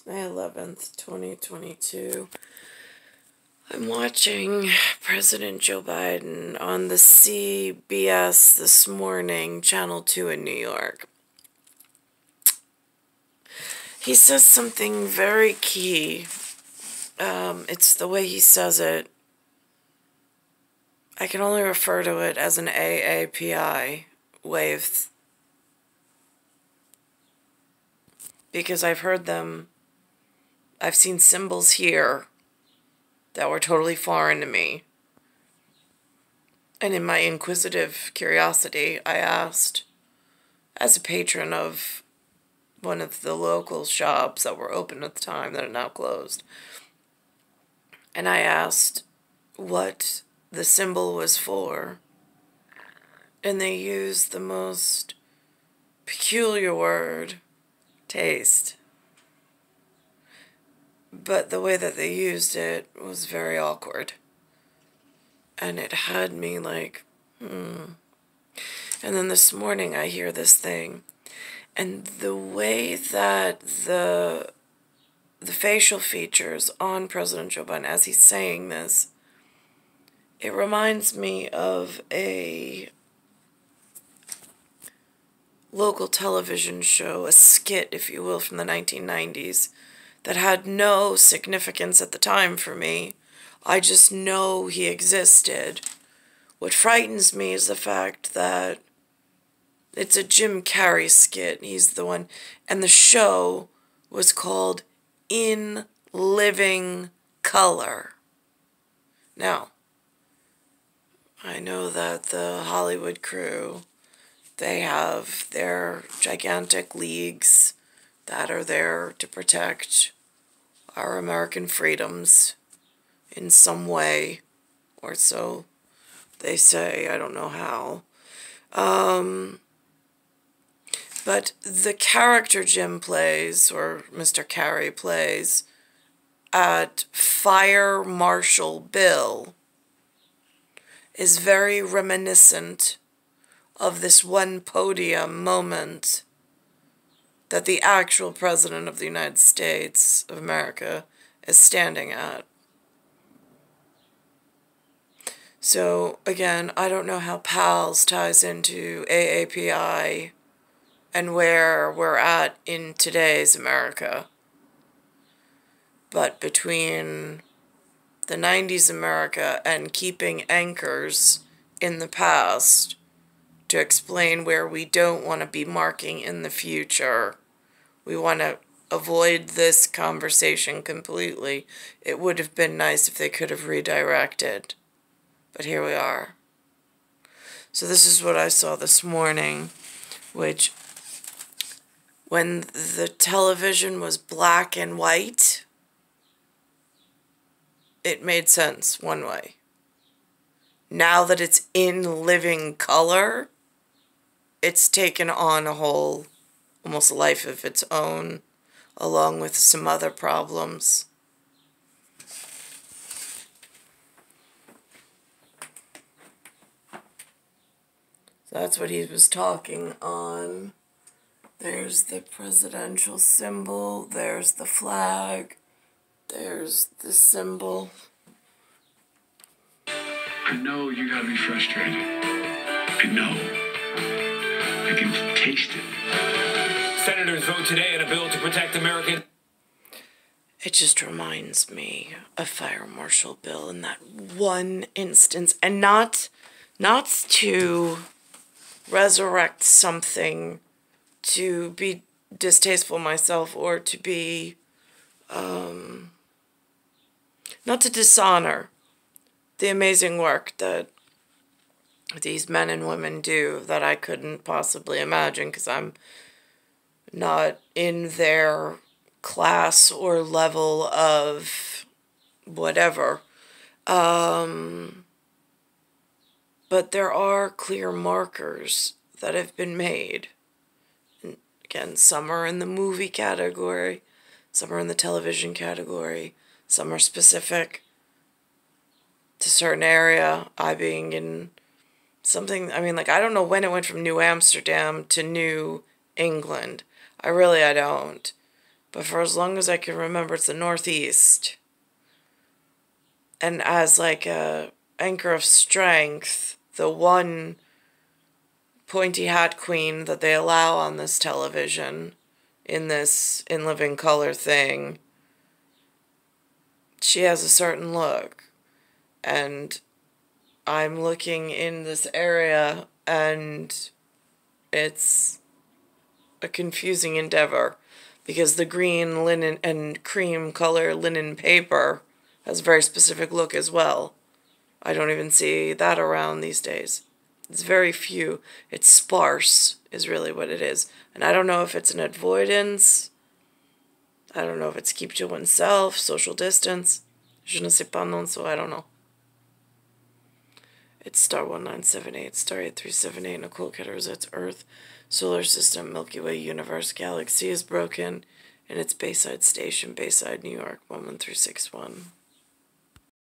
May 11th, 2022. I'm watching President Joe Biden on the CBS this morning, Channel 2 in New York. He says something very key. It's the way he says it. I can only refer to it as an AAPI wave, because I've heard them. I've seen symbols here that were totally foreign to me. And in my inquisitive curiosity, I asked, as a patron of one of the local shops that were open at the time that are now closed, and I asked what the symbol was for, and they used the most peculiar word, taste. But the way that they used it was very awkward. And it had me like, And then this morning I hear this thing. And the way that the facial features on President Joe Biden as he's saying this, it reminds me of a local television show, a skit, if you will, from the 1990s, that had no significance at the time for me. I just know he existed. What frightens me is the fact that it's a Jim Carrey skit. He's the one. And the show was called In Living Color. Now, I know that the Hollywood crew, they have their gigantic leagues that are there to protect our American freedoms in some way, or so they say. I don't know how. But the character Jim plays, or Mr. Carey plays, at Fire Marshal Bill is very reminiscent of this one podium moment that the actual President of the United States of America is standing at. So, again, I don't know how PALS ties into AAPI and where we're at in today's America. But between the 90s America and keeping anchors in the past to explain where we don't want to be marking in the future, we want to avoid this conversation completely. It would have been nice if they could have redirected. But here we are. So this is what I saw this morning, which, when the television was black and white, it made sense one way. Now that it's in living color, it's taken on a whole, almost life of its own, along with some other problems. So that's what he was talking on. There's the presidential symbol, there's the flag, there's the symbol. I know you gotta be frustrated. I know. I can taste it. Senators vote today on a bill to protect American. It just reminds me of Fire Marshal Bill in that one instance. And not to resurrect something to be distasteful myself, or to be, not to dishonor the amazing work that these men and women do that I couldn't possibly imagine, because I'm not in their class or level of whatever. But there are clear markers that have been made. And again, some are in the movie category, some are in the television category, some are specific to a certain area. I being in something, I mean, like, I don't know when it went from New Amsterdam to New England. I don't. but for as long as I can remember, it's the Northeast. And as like a anchor of strength, the one pointy hat queen that they allow on this television, in this In Living Color thing, she has a certain look. And I'm looking in this area, and it's a confusing endeavor, because the green linen and cream color linen paper has a very specific look as well. I don't even see that around these days. It's very few. It's sparse is really what it is. And I don't know if it's an avoidance. I don't know if it's keep to oneself, social distance. Je ne sais pas, non, so I don't know. It's star 1978, star 8378, Nicole, Cattaruzza, it's Earth, solar system, Milky Way, universe, galaxy is broken, and it's Bayside Station, Bayside, New York, 11361.